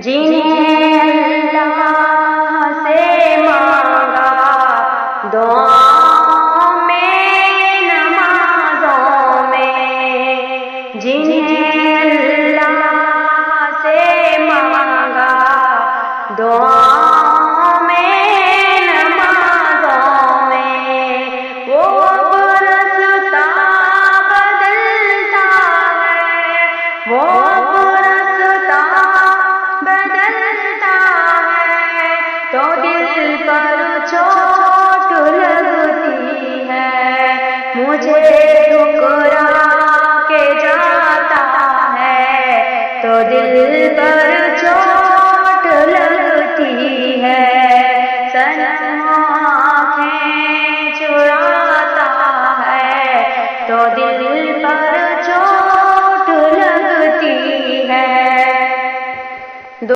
جنہیں اللہ سے مانگا دعاؤں میں نمازوں میں، جنہیں اللہ سے مانگا دعاؤں میں نمازوں میں، وہ برستا بدلتا ہے، وہ برستا بدلتا ہے، تو دل پر چوٹ لگتی ہے، مجھے ٹھکراتا